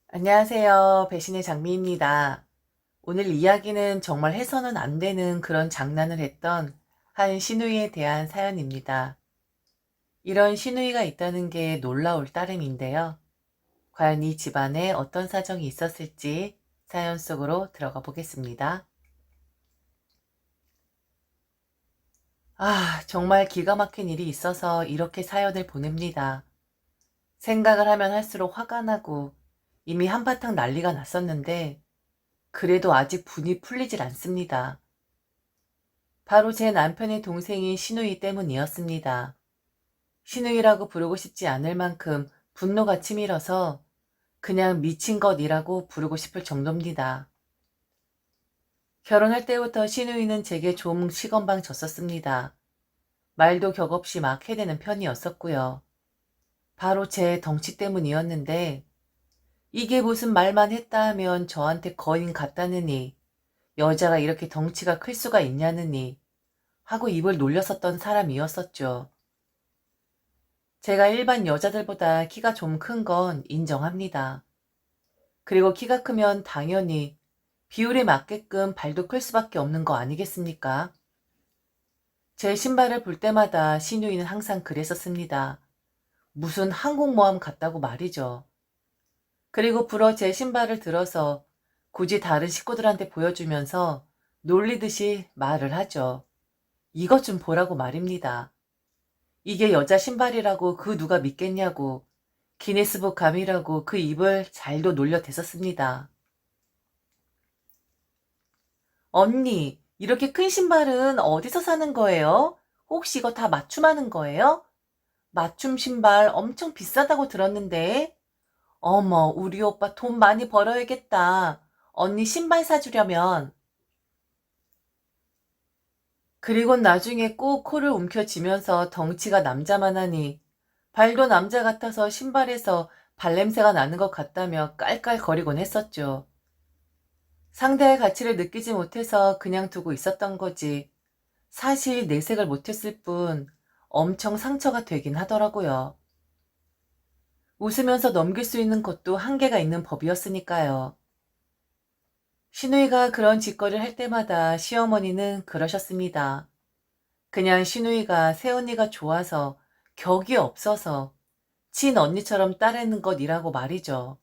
안녕하세요. 배신의 장미입니다. 오늘 이야기는 정말 해서는 안 되는 그런 장난을 했던 한 시누이에 대한 사연입니다. 이런 시누이가 있다는 게 놀라울 따름인데요. 과연 이 집안에 어떤 사정이 있었을지 사연 속으로 들어가 보겠습니다. 정말 기가 막힌 일이 있어서 이렇게 사연을 보냅니다. 생각을 하면 할수록 화가 나고 이미 한바탕 난리가 났었는데 그래도 아직 분이 풀리질 않습니다. 바로 제 남편의 동생인 시누이 때문이었습니다. 시누이라고 부르고 싶지 않을 만큼 분노가 치밀어서 그냥 미친 것이라고 부르고 싶을 정도입니다. 결혼할 때부터 시누이는 제게 좀 시건방 졌었습니다. 말도 격없이 막 해대는 편이었었고요. 바로 제 덩치 때문이었는데 이게 무슨 말만 했다 하면 저한테 거인 같다느니 여자가 이렇게 덩치가 클 수가 있냐느니 하고 입을 놀렸었던 사람이었었죠. 제가 일반 여자들보다 키가 좀 큰 건 인정합니다. 그리고 키가 크면 당연히 비율에 맞게끔 발도 클 수밖에 없는 거 아니겠습니까? 제 신발을 볼 때마다 시누이는 항상 그랬었습니다. 무슨 항공모함 같다고 말이죠. 그리고 불어 제 신발을 들어서 굳이 다른 식구들한테 보여주면서 놀리듯이 말을 하죠. 이것 좀 보라고 말입니다. 이게 여자 신발이라고 그 누가 믿겠냐고 기네스북 감이라고 그 입을 잘도 놀려댔었습니다. 언니, 이렇게 큰 신발은 어디서 사는 거예요? 혹시 이거 다 맞춤하는 거예요? 맞춤 신발 엄청 비싸다고 들었는데. 어머, 우리 오빠 돈 많이 벌어야겠다. 언니 신발 사주려면. 그리고 나중에 꼭 코를 움켜쥐면서 덩치가 남자만 하니 발도 남자 같아서 신발에서 발냄새가 나는 것 같다며 깔깔거리곤 했었죠. 상대의 가치를 느끼지 못해서 그냥 두고 있었던 거지. 사실 내색을 못했을 뿐 엄청 상처가 되긴 하더라고요. 웃으면서 넘길 수 있는 것도 한계가 있는 법이었으니까요. 시누이가 그런 짓거리를 할 때마다 시어머니는 그러셨습니다. 그냥 시누이가 새언니가 좋아서 격이 없어서 친언니처럼 따르는 것이라고 말이죠.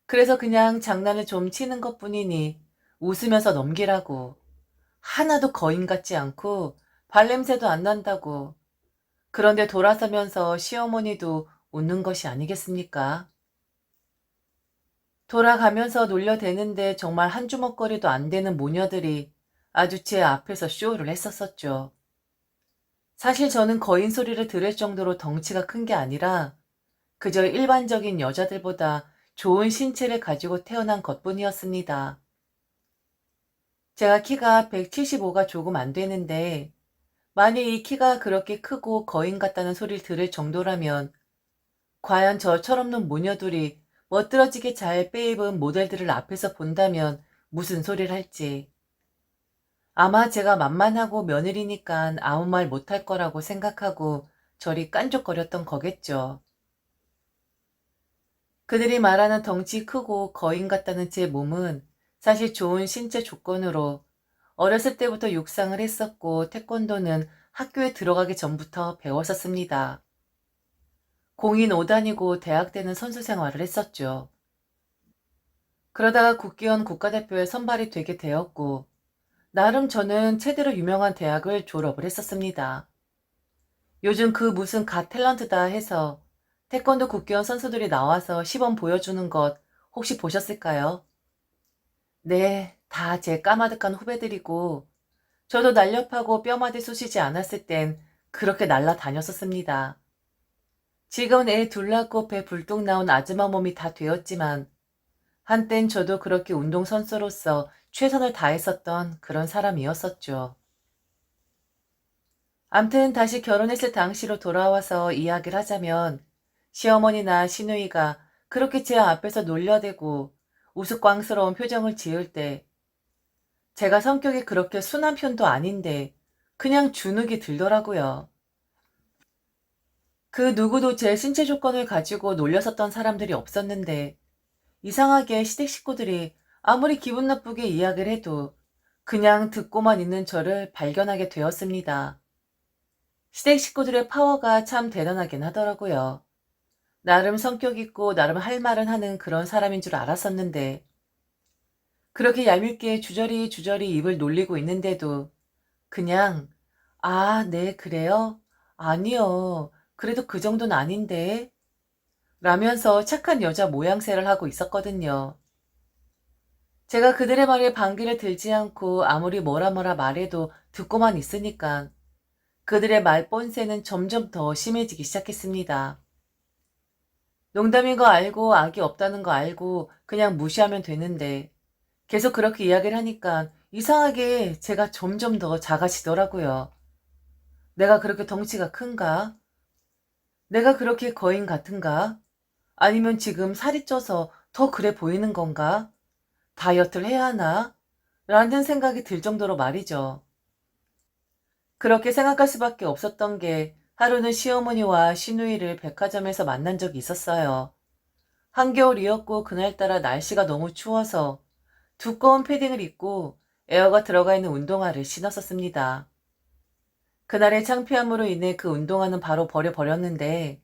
그래서 그냥 장난을 좀 치는 것뿐이니 웃으면서 넘기라고. 하나도 거인 같지 않고 발냄새도 안 난다고. 그런데 돌아서면서 시어머니도 웃는 것이 아니겠습니까? 돌아가면서 놀려대는데 정말 한 주먹거리도 안 되는 모녀들이 아주 제 앞에서 쇼를 했었었죠. 사실 저는 거인 소리를 들을 정도로 덩치가 큰 게 아니라 그저 일반적인 여자들보다 좋은 신체를 가지고 태어난 것뿐이었습니다. 제가 키가 175가 조금 안 되는데 만약 이 키가 그렇게 크고 거인 같다는 소리를 들을 정도라면 과연 저 철없는 모녀들이 멋들어지게 잘 빼입은 모델들을 앞에서 본다면 무슨 소리를 할지. 아마 제가 만만하고 며느리니까 아무 말 못할 거라고 생각하고 저리 깐족거렸던 거겠죠. 그들이 말하는 덩치 크고 거인 같다는 제 몸은 사실 좋은 신체 조건으로 어렸을 때부터 육상을 했었고 태권도는 학교에 들어가기 전부터 배웠었습니다. 공인 5단이고 대학 때는 선수 생활을 했었죠. 그러다가 국기원 국가대표에 선발이 되게 되었고 나름 저는 최대로 유명한 대학을 졸업을 했었습니다. 요즘 그 무슨 갓 탤런트다 해서 태권도 국기원 선수들이 나와서 시범 보여주는 것 혹시 보셨을까요? 네, 다 제 까마득한 후배들이고 저도 날렵하고 뼈마디 쑤시지 않았을 땐 그렇게 날라다녔었습니다. 지금은 애 둘 낳고 배 불뚝 나온 아줌마 몸이 다 되었지만 한땐 저도 그렇게 운동선수로서 최선을 다했었던 그런 사람이었었죠. 암튼 다시 결혼했을 당시로 돌아와서 이야기를 하자면 시어머니나 시누이가 그렇게 제 앞에서 놀려대고 우스꽝스러운 표정을 지을 때 제가 성격이 그렇게 순한 편도 아닌데 그냥 주눅이 들더라고요. 그 누구도 제 신체 조건을 가지고 놀렸었던 사람들이 없었는데 이상하게 시댁 식구들이 아무리 기분 나쁘게 이야기를 해도 그냥 듣고만 있는 저를 발견하게 되었습니다. 시댁 식구들의 파워가 참 대단하긴 하더라고요. 나름 성격 있고 나름 할 말은 하는 그런 사람인 줄 알았었는데 그렇게 얄밉게 주저리 주저리 입을 놀리고 있는데도 그냥 아, 네, 그래요? 아니요. 그래도 그 정도는 아닌데 라면서 착한 여자 모양새를 하고 있었거든요. 제가 그들의 말에 반기를 들지 않고 아무리 뭐라 뭐라 말해도 듣고만 있으니까 그들의 말본새는 점점 더 심해지기 시작했습니다. 농담인 거 알고 악이 없다는 거 알고 그냥 무시하면 되는데 계속 그렇게 이야기를 하니까 이상하게 제가 점점 더 작아지더라고요. 내가 그렇게 덩치가 큰가? 내가 그렇게 거인 같은가? 아니면 지금 살이 쪄서 더 그래 보이는 건가? 다이어트를 해야 하나? 라는 생각이 들 정도로 말이죠. 그렇게 생각할 수밖에 없었던 게 하루는 시어머니와 시누이를 백화점에서 만난 적이 있었어요. 한겨울이었고 그날따라 날씨가 너무 추워서 두꺼운 패딩을 입고 에어가 들어가 있는 운동화를 신었었습니다. 그날의 창피함으로 인해 그 운동화는 바로 버려버렸는데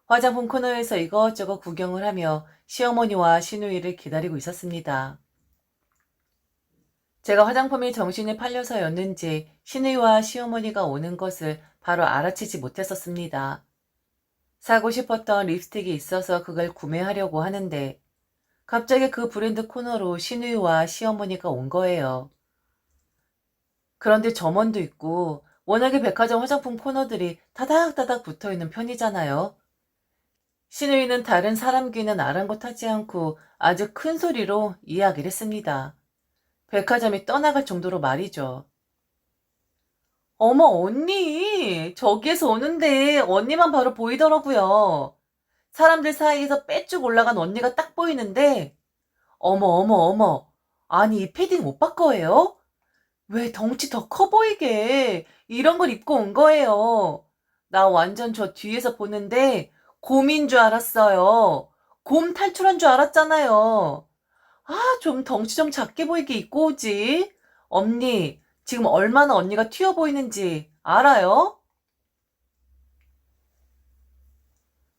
화장품 코너에서 이것저것 구경을 하며 시어머니와 시누이를 기다리고 있었습니다. 제가 화장품이 정신에 팔려서였는지 시누이와 시어머니가 오는 것을 바로 알아채지 못했었습니다. 사고 싶었던 립스틱이 있어서 그걸 구매하려고 하는데 갑자기 그 브랜드 코너로 시누이와 시어머니가 온 거예요. 그런데 점원도 있고 워낙에 백화점 화장품 코너들이 다닥다닥 붙어있는 편이잖아요. 시누이는 다른 사람 귀는 아랑곳하지 않고 아주 큰 소리로 이야기를 했습니다. 백화점이 떠나갈 정도로 말이죠. 어머, 언니! 저기에서 오는데 언니만 바로 보이더라고요. 사람들 사이에서 빼쭉 올라간 언니가 딱 보이는데, 어머, 어머, 어머. 아니, 이 패딩 오빠 거예요? 왜 덩치 더 커 보이게 이런 걸 입고 온 거예요? 나 완전 저 뒤에서 보는데 곰인 줄 알았어요. 곰 탈출한 줄 알았잖아요. 아, 좀 덩치 좀 작게 보이게 입고 오지. 언니, 지금 얼마나 언니가 튀어 보이는지 알아요?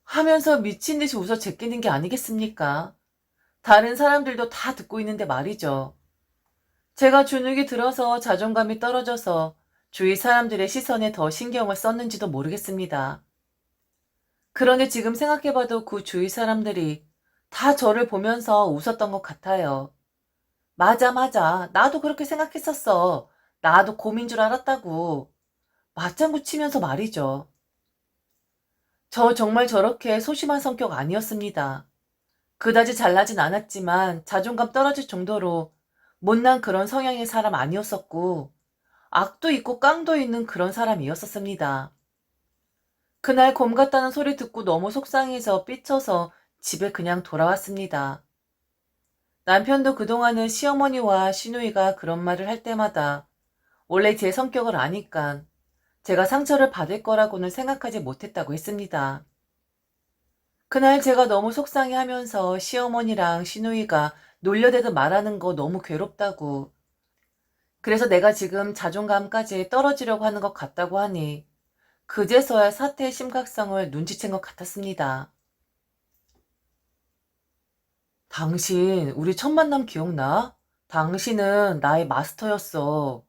하면서 미친 듯이 웃어 제끼는 게 아니겠습니까? 다른 사람들도 다 듣고 있는데 말이죠. 제가 주눅이 들어서 자존감이 떨어져서 주위 사람들의 시선에 더 신경을 썼는지도 모르겠습니다. 그런데 지금 생각해봐도 그 주위 사람들이 다 저를 보면서 웃었던 것 같아요. 맞아, 맞아. 나도 그렇게 생각했었어. 나도 곰인 줄 알았다고. 맞장구 치면서 말이죠. 저 정말 저렇게 소심한 성격 아니었습니다. 그다지 잘나진 않았지만 자존감 떨어질 정도로 못난 그런 성향의 사람 아니었었고 악도 있고 깡도 있는 그런 사람이었었습니다. 그날 곰 같다는 소리 듣고 너무 속상해서 삐쳐서 집에 그냥 돌아왔습니다. 남편도 그동안은 시어머니와 시누이가 그런 말을 할 때마다 원래 제 성격을 아니까 제가 상처를 받을 거라고는 생각하지 못했다고 했습니다. 그날 제가 너무 속상해 하면서 시어머니랑 시누이가 놀려대듯 말하는 거 너무 괴롭다고 그래서 내가 지금 자존감까지 떨어지려고 하는 것 같다고 하니 그제서야 사태의 심각성을 눈치챈 것 같았습니다. 당신 우리 첫 만남 기억나? 당신은 나의 마스터였어.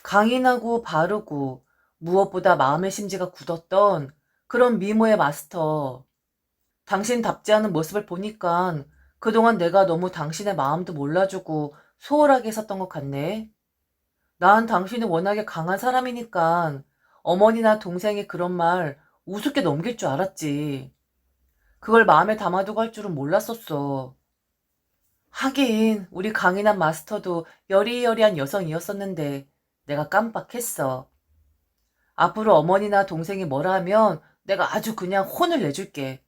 강인하고 바르고 무엇보다 마음의 심지가 굳었던 그런 미모의 마스터. 당신답지 않은 모습을 보니까 그동안 내가 너무 당신의 마음도 몰라주고 소홀하게 있었던 것 같네. 난 당신이 워낙에 강한 사람이니까 어머니나 동생의 그런 말 우습게 넘길 줄 알았지. 그걸 마음에 담아두고 할 줄은 몰랐었어. 하긴 우리 강인한 마스터도 여리여리한 여성이었었는데 내가 깜빡했어. 앞으로 어머니나 동생이 뭐라 하면 내가 아주 그냥 혼을 내줄게.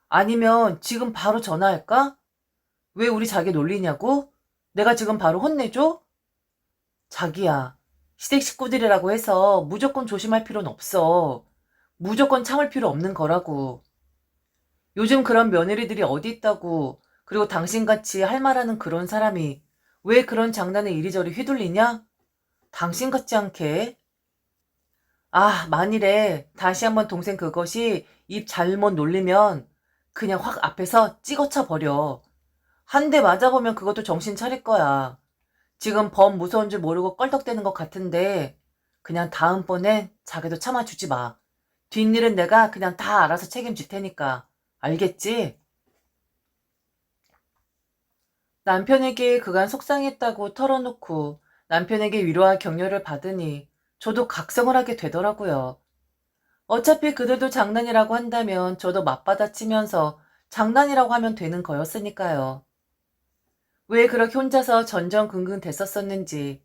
아니면 지금 바로 전화할까? 왜 우리 자기 놀리냐고? 내가 지금 바로 혼내줘? 자기야, 시댁 식구들이라고 해서 무조건 조심할 필요는 없어. 무조건 참을 필요 없는 거라고. 요즘 그런 며느리들이 어디 있다고 그리고 당신같이 할 말하는 그런 사람이 왜 그런 장난에 이리저리 휘둘리냐? 당신 같지 않게. 아, 만일에 다시 한번 동생 그것이 입 잘못 놀리면 그냥 확 앞에서 찍어차 버려. 한 대 맞아보면 그것도 정신 차릴 거야. 지금 범 무서운 줄 모르고 껄떡대는 것 같은데 그냥 다음번엔 자기도 참아주지 마. 뒷일은 내가 그냥 다 알아서 책임질 테니까. 알겠지? 남편에게 그간 속상했다고 털어놓고 남편에게 위로와 격려를 받으니 저도 각성을 하게 되더라고요. 어차피 그들도 장난이라고 한다면 저도 맞받아치면서 장난이라고 하면 되는 거였으니까요. 왜 그렇게 혼자서 전전긍긍 됐었었는지,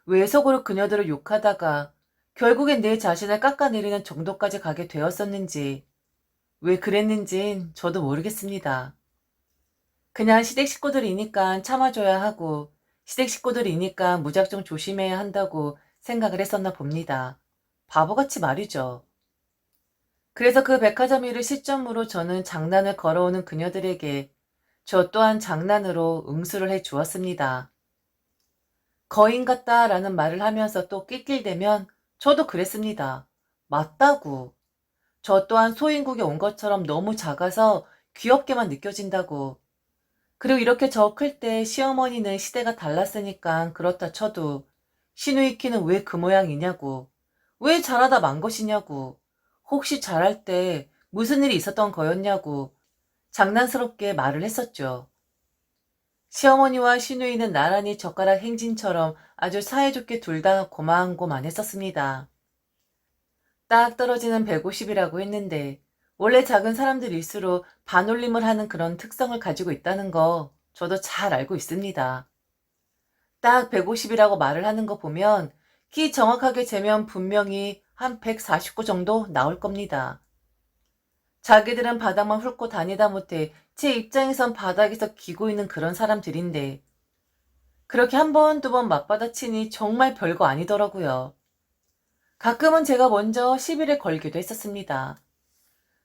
왜 속으로 그녀들을 욕하다가 결국엔 내 자신을 깎아내리는 정도까지 가게 되었었는지, 왜 그랬는진 저도 모르겠습니다. 그냥 시댁 식구들이니까 참아줘야 하고, 시댁 식구들이니까 무작정 조심해야 한다고 생각을 했었나 봅니다. 바보같이 말이죠. 그래서 그 백화점 일을 시점으로 저는 장난을 걸어오는 그녀들에게 저 또한 장난으로 응수를 해 주었습니다. 거인 같다라는 말을 하면서 또 낄낄대면 저도 그랬습니다. 맞다고. 저 또한 소인국에 온 것처럼 너무 작아서 귀엽게만 느껴진다고. 그리고 이렇게 저 클 때 시어머니는 시대가 달랐으니까 그렇다 쳐도 시누이 키는 왜 그 모양이냐고. 왜 잘하다 만 것이냐고. 혹시 잘할 때 무슨 일이 있었던 거였냐고 장난스럽게 말을 했었죠. 시어머니와 시누이는 나란히 젓가락 행진처럼 아주 사이좋게 둘 다 고만고만했었습니다. 딱 떨어지는 150이라고 했는데 원래 작은 사람들일수록 반올림을 하는 그런 특성을 가지고 있다는 거 저도 잘 알고 있습니다. 딱 150이라고 말을 하는 거 보면 키 정확하게 재면 분명히 한 149 정도 나올 겁니다. 자기들은 바닥만 훑고 다니다 못해 제 입장에선 바닥에서 기고 있는 그런 사람들인데 그렇게 한 번, 두 번 맞받아치니 정말 별거 아니더라고요. 가끔은 제가 먼저 시비를 걸기도 했었습니다.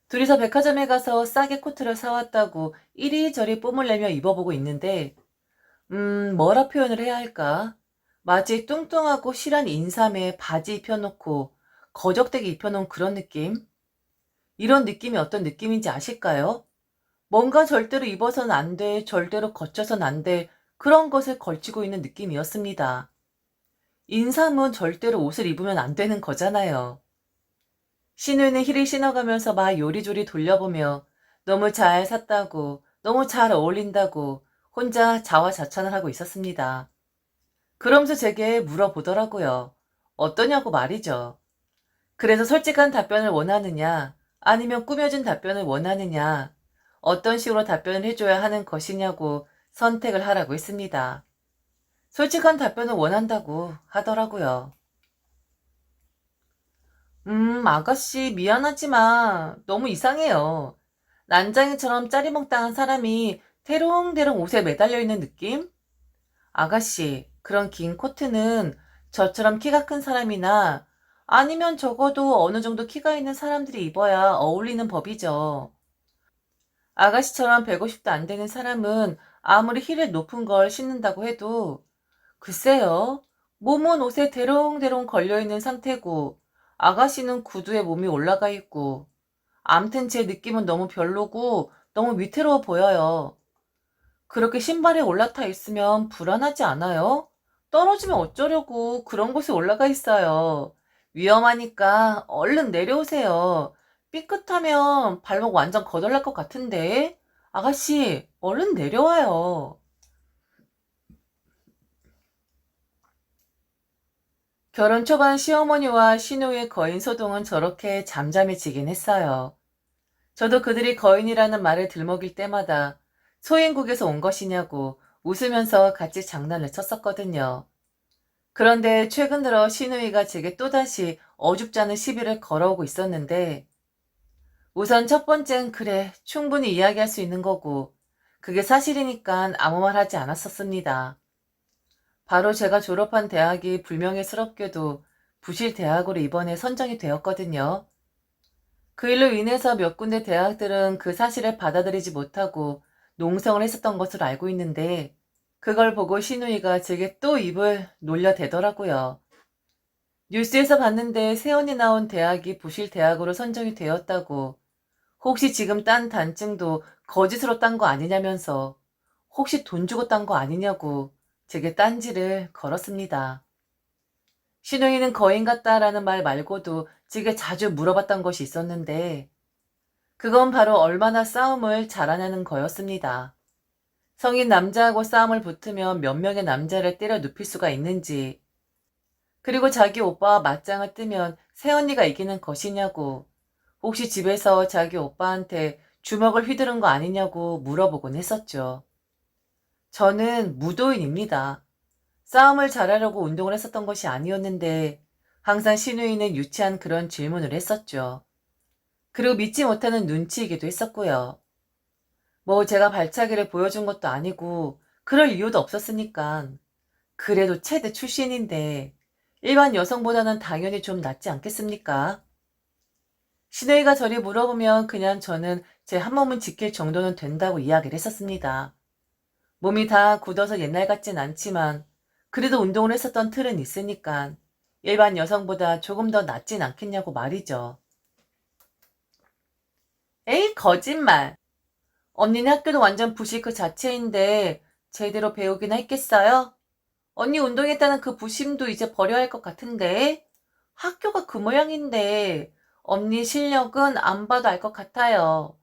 둘이서 백화점에 가서 싸게 코트를 사왔다고 이리저리 뽐을 내며 입어보고 있는데 뭐라 표현을 해야 할까? 마치 뚱뚱하고 실한 인삼에 바지 입혀놓고 거적대게 입혀놓은 그런 느낌? 이런 느낌이 어떤 느낌인지 아실까요? 뭔가 절대로 입어서는 안 돼, 절대로 거쳐서는 안 돼, 그런 것을 걸치고 있는 느낌이었습니다. 인삼은 절대로 옷을 입으면 안 되는 거잖아요. 신우이는 힐을 신어가면서 막 요리조리 돌려보며 너무 잘 샀다고, 너무 잘 어울린다고 혼자 자화자찬을 하고 있었습니다. 그러면서 제게 물어보더라고요. 어떠냐고 말이죠. 그래서 솔직한 답변을 원하느냐, 아니면 꾸며진 답변을 원하느냐, 어떤 식으로 답변을 해줘야 하는 것이냐고 선택을 하라고 했습니다. 솔직한 답변을 원한다고 하더라고요. 아가씨 미안하지만 너무 이상해요. 난장이처럼 짜리몽땅한 사람이 대롱대롱 옷에 매달려 있는 느낌? 아가씨, 그런 긴 코트는 저처럼 키가 큰 사람이나 아니면 적어도 어느 정도 키가 있는 사람들이 입어야 어울리는 법이죠. 아가씨처럼 150도 안 되는 사람은 아무리 힐을 높은 걸 신는다고 해도 글쎄요. 몸은 옷에 대롱대롱 걸려있는 상태고 아가씨는 구두에 몸이 올라가 있고 암튼 제 느낌은 너무 별로고 너무 위태로워 보여요. 그렇게 신발에 올라타 있으면 불안하지 않아요? 떨어지면 어쩌려고 그런 곳에 올라가 있어요. 위험하니까 얼른 내려오세요. 삐끗하면 발목 완전 거덜날 것 같은데. 아가씨, 얼른 내려와요. 결혼 초반 시어머니와 시누이의 거인 소동은 저렇게 잠잠해지긴 했어요. 저도 그들이 거인이라는 말을 들먹일 때마다 소인국에서 온 것이냐고 웃으면서 같이 장난을 쳤었거든요. 그런데 최근 들어 시누이가 제게 또다시 어줍지 않은 시비를 걸어오고 있었는데 우선 첫 번째는 그래 충분히 이야기할 수 있는 거고 그게 사실이니까 아무 말 하지 않았었습니다. 바로 제가 졸업한 대학이 불명예스럽게도 부실대학으로 이번에 선정이 되었거든요. 그 일로 인해서 몇 군데 대학들은 그 사실을 받아들이지 못하고 농성을 했었던 것으로 알고 있는데 그걸 보고 시누이가 제게 또 입을 놀려대더라고요. 뉴스에서 봤는데 세연이 나온 대학이 부실대학으로 선정이 되었다고. 혹시 지금 딴 단증도 거짓으로 딴 거 아니냐면서 혹시 돈 주고 딴 거 아니냐고 제게 딴지를 걸었습니다. 시누이는 거인 같다라는 말 말고도 제게 자주 물어봤던 것이 있었는데 그건 바로 얼마나 싸움을 잘하냐는 거였습니다. 성인 남자하고 싸움을 붙으면 몇 명의 남자를 때려 눕힐 수가 있는지, 그리고 자기 오빠와 맞짱을 뜨면 새언니가 이기는 것이냐고, 혹시 집에서 자기 오빠한테 주먹을 휘두른 거 아니냐고 물어보곤 했었죠. 저는 무도인입니다. 싸움을 잘하려고 운동을 했었던 것이 아니었는데 항상 시누이는 유치한 그런 질문을 했었죠. 그리고 믿지 못하는 눈치이기도 했었고요. 뭐 제가 발차기를 보여준 것도 아니고 그럴 이유도 없었으니까. 그래도 체대 출신인데 일반 여성보다는 당연히 좀 낫지 않겠습니까? 시누이가 저리 물어보면 그냥 저는 제 한 몸은 지킬 정도는 된다고 이야기를 했었습니다. 몸이 다 굳어서 옛날 같진 않지만 그래도 운동을 했었던 틀은 있으니까 일반 여성보다 조금 더 낫진 않겠냐고 말이죠. 에이, 거짓말. 언니네 학교도 완전 부실 그 자체인데 제대로 배우긴 했겠어요? 언니 운동했다는 그 부심도 이제 버려야 할 것 같은데? 학교가 그 모양인데 언니 실력은 안 봐도 알 것 같아요.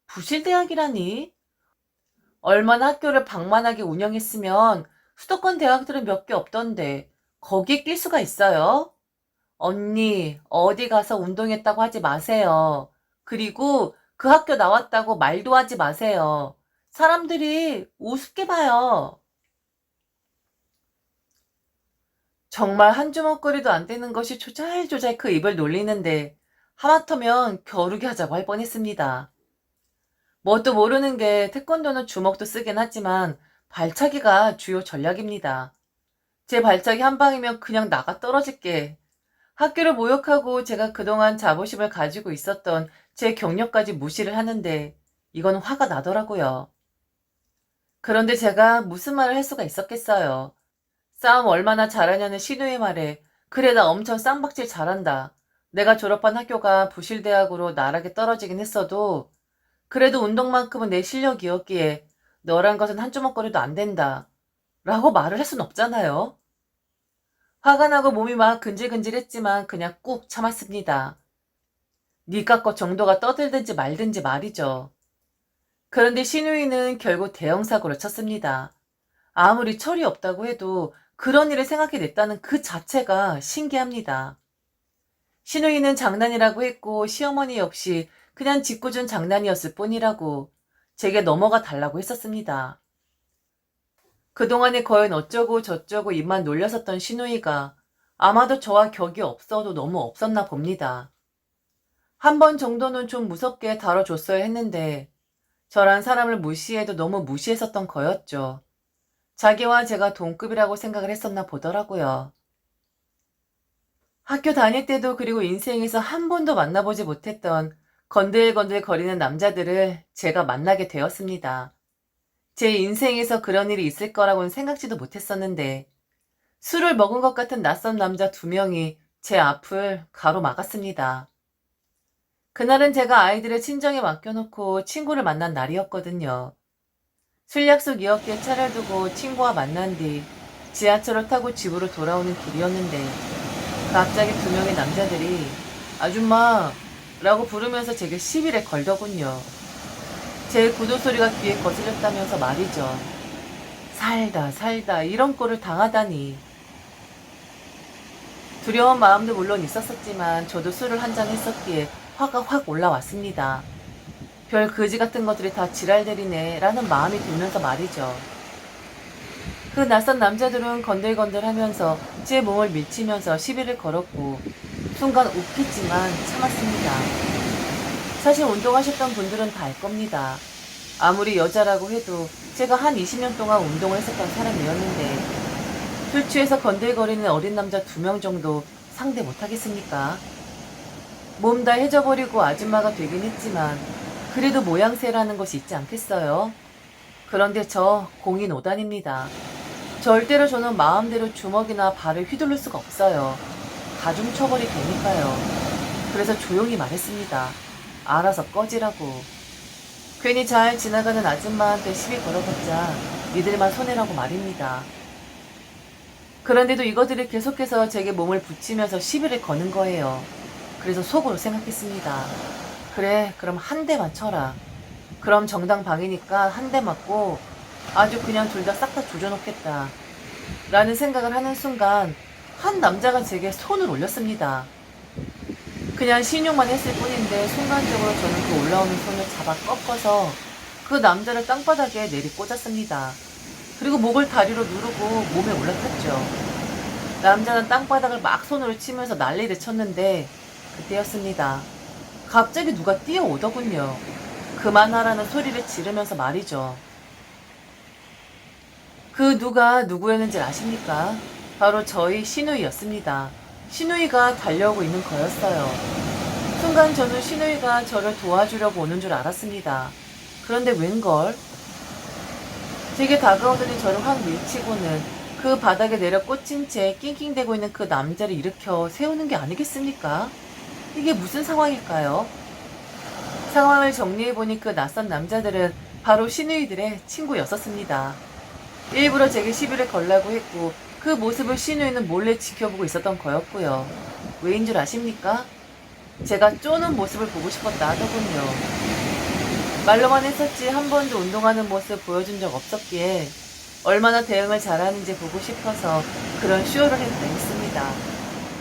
부실대학이라니? 얼마나 학교를 방만하게 운영했으면 수도권 대학들은 몇 개 없던데 거기에 낄 수가 있어요? 언니, 어디 가서 운동했다고 하지 마세요. 그리고 그 학교 나왔다고 말도 하지 마세요. 사람들이 우습게 봐요. 정말 한 주먹거리도 안 되는 것이 조잘조잘 그 입을 놀리는데 하마터면 겨루기 하자고 할 뻔했습니다. 뭣도 모르는 게 태권도는 주먹도 쓰긴 하지만 발차기가 주요 전략입니다. 제 발차기 한 방이면 그냥 나가 떨어질게. 학교를 모욕하고 제가 그동안 자부심을 가지고 있었던 제 경력까지 무시를 하는데 이건 화가 나더라고요. 그런데 제가 무슨 말을 할 수가 있었겠어요. 싸움 얼마나 잘하냐는 신우의 말에 그래 나 엄청 쌍박질 잘한다. 내가 졸업한 학교가 부실대학으로 나락에 떨어지긴 했어도 그래도 운동만큼은 내 실력이었기에 너란 것은 한 주먹거리도 안 된다. 라고 말을 할 순 없잖아요. 화가 나고 몸이 막 근질근질했지만 그냥 꾹 참았습니다. 니까 것 정도가 떠들든지 말든지 말이죠. 그런데 신우이는 결국 대형사고를 쳤습니다. 아무리 철이 없다고 해도 그런 일을 생각해냈다는 그 자체가 신기합니다. 신우이는 장난이라고 했고 시어머니 역시 그냥 짓궂은 장난이었을 뿐이라고 제게 넘어가 달라고 했었습니다. 그동안에 거연 어쩌고 저쩌고 입만 놀렸었던 신우이가 아마도 저와 격이 없어도 너무 없었나 봅니다. 한 번 정도는 좀 무섭게 다뤄줬어야 했는데 저란 사람을 무시해도 너무 무시했었던 거였죠. 자기와 제가 동급이라고 생각을 했었나 보더라고요. 학교 다닐 때도 그리고 인생에서 한 번도 만나보지 못했던 건들건들 거리는 남자들을 제가 만나게 되었습니다. 제 인생에서 그런 일이 있을 거라고는 생각지도 못했었는데 술을 먹은 것 같은 낯선 남자 2명이 제 앞을 가로막았습니다. 그날은 제가 아이들의 친정에 맡겨놓고 친구를 만난 날이었거든요. 술 약속이었기에 차를 두고 친구와 만난 뒤 지하철을 타고 집으로 돌아오는 길이었는데 갑자기 2명의 남자들이 아줌마 라고 부르면서 제게 시비를 걸더군요. 제 구두 소리가 귀에 거슬렸다면서 말이죠. 살다 살다 이런 꼴을 당하다니. 두려운 마음도 물론 있었었지만 저도 술을 한잔 했었기에 화가 확 올라왔습니다. 별 거지 같은 것들이 다 지랄들이네 라는 마음이 들면서 말이죠. 그 낯선 남자들은 건들건들하면서 제 몸을 밀치면서 시비를 걸었고 순간 웃겼지만 참았습니다. 사실 운동하셨던 분들은 다 알 겁니다. 아무리 여자라고 해도 제가 한 20년 동안 운동을 했었던 사람이었는데 술 취해서 건들거리는 어린 남자 2명 정도 상대 못하겠습니까? 몸 다 해져버리고 아줌마가 되긴 했지만 그래도 모양새라는 것이 있지 않겠어요? 그런데 저 공인 5단입니다. 절대로 저는 마음대로 주먹이나 발을 휘둘를 수가 없어요. 가중처벌이 되니까요. 그래서 조용히 말했습니다. 알아서 꺼지라고. 괜히 잘 지나가는 아줌마한테 시비 걸어봤자 니들만 손해라고 말입니다. 그런데도 이것들이 계속해서 제게 몸을 붙이면서 시비를 거는 거예요. 그래서 속으로 생각했습니다. 그래, 그럼 한 대만 쳐라. 그럼 정당방위니까 한 대 맞고 아주 그냥 둘 다 싹 다 조져놓겠다. 라는 생각을 하는 순간 한 남자가 제게 손을 올렸습니다. 그냥 신용만 했을 뿐인데 순간적으로 저는 그 올라오는 손을 잡아 꺾어서 그 남자를 땅바닥에 내리 꽂았습니다. 그리고 목을 다리로 누르고 몸에 올라탔죠. 남자는 땅바닥을 막 손으로 치면서 난리를 쳤는데 그때였습니다. 갑자기 누가 뛰어오더군요. 그만하라는 소리를 지르면서 말이죠. 그 누가 누구였는지 아십니까? 바로 저희 시누이였습니다. 시누이가 달려오고 있는 거였어요. 순간 저는 시누이가 저를 도와주려고 오는 줄 알았습니다. 그런데 웬걸? 되게 다가오더니 저를 확 밀치고는 그 바닥에 내려 꽂힌 채 낑낑대고 있는 그 남자를 일으켜 세우는 게 아니겠습니까? 이게 무슨 상황일까요? 상황을 정리해보니 그 낯선 남자들은 바로 시누이들의 친구였었습니다. 일부러 제게 시비를 걸라고 했고 그 모습을 시누이는 몰래 지켜보고 있었던 거였고요. 왜인 줄 아십니까? 제가 쪼는 모습을 보고 싶었다 하더군요. 말로만 했었지 한 번도 운동하는 모습 보여준 적 없었기에 얼마나 대응을 잘하는지 보고 싶어서 그런 쇼를 했습니다.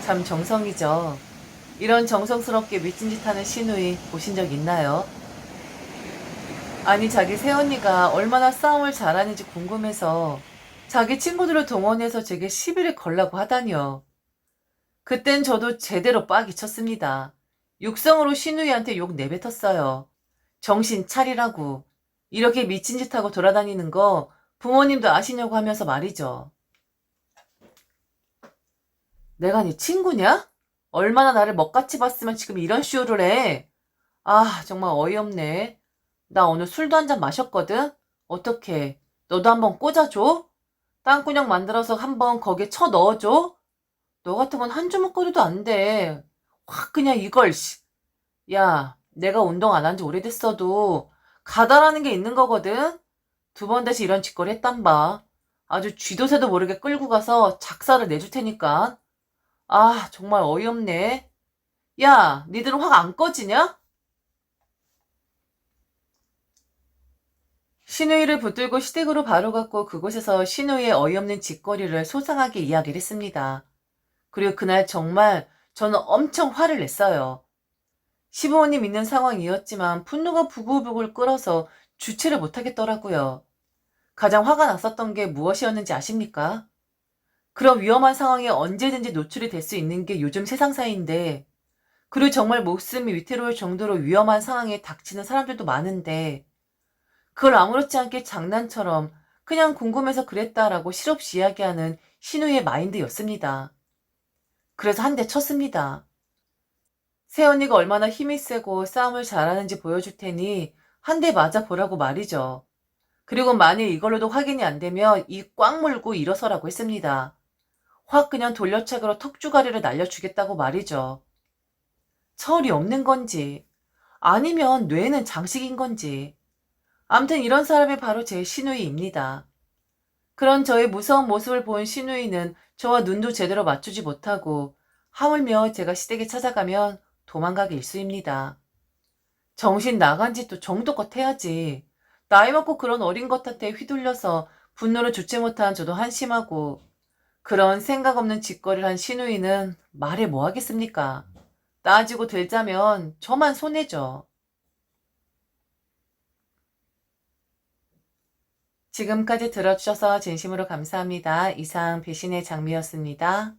참 정성이죠. 이런 정성스럽게 미친 짓 하는 시누이 보신 적 있나요? 아니 자기 새언니가 얼마나 싸움을 잘하는지 궁금해서 자기 친구들을 동원해서 제게 시비를 걸라고 하다니요. 그땐 저도 제대로 빡이 쳤습니다. 육성으로 시누이한테 욕 내뱉었어요. 정신 차리라고. 이렇게 미친 짓 하고 돌아다니는 거 부모님도 아시냐고 하면서 말이죠. 내가 네 친구냐? 얼마나 나를 먹같이 봤으면 지금 이런 쇼를 해. 아, 정말 어이없네. 나 오늘 술도 한 잔 마셨거든? 어떡해. 너도 한번 꽂아줘? 땅구녕 만들어서 한번 거기에 쳐 넣어줘? 너 같은 건 한 주먹거리도 안 돼. 확 그냥 이걸, 씨. 야, 내가 운동 안 한 지 오래됐어도 가다라는 게 있는 거거든? 두 번 다시 이런 짓거리 했단 봐. 아주 쥐도새도 모르게 끌고 가서 작사를 내줄 테니까. 아, 정말 어이없네. 야, 니들은 확 안 꺼지냐? 시누이를 붙들고 시댁으로 바로 갔고 그곳에서 시누이의 어이없는 짓거리를 소상하게 이야기를 했습니다. 그리고 그날 정말 저는 엄청 화를 냈어요. 시부모님 있는 상황이었지만 분노가 부글부글 끓어서 주체를 못하겠더라고요. 가장 화가 났었던 게 무엇이었는지 아십니까? 그런 위험한 상황에 언제든지 노출이 될 수 있는 게 요즘 세상사인데 그리고 정말 목숨이 위태로울 정도로 위험한 상황에 닥치는 사람들도 많은데 그걸 아무렇지 않게 장난처럼 그냥 궁금해서 그랬다라고 실없이 이야기하는 신우의 마인드였습니다. 그래서 한 대 쳤습니다. 새언니가 얼마나 힘이 세고 싸움을 잘하는지 보여줄 테니 한 대 맞아보라고 말이죠. 그리고 만일 이걸로도 확인이 안 되면 이 꽉 물고 일어서라고 했습니다. 확 그냥 돌려차기로 턱주가리를 날려주겠다고 말이죠. 철이 없는 건지 아니면 뇌는 장식인 건지 암튼 이런 사람이 바로 제 시누이입니다. 그런 저의 무서운 모습을 본 시누이는 저와 눈도 제대로 맞추지 못하고 하물며 제가 시댁에 찾아가면 도망가기 일쑤입니다. 정신 나간 짓도 정도껏 해야지. 나이 먹고 그런 어린 것한테 휘둘려서 분노를 주체 못한 저도 한심하고 그런 생각 없는 짓거리를 한 시누이는 말해 뭐 하겠습니까? 따지고 들자면 저만 손해죠. 지금까지 들어주셔서 진심으로 감사합니다. 이상 배신의 장미였습니다.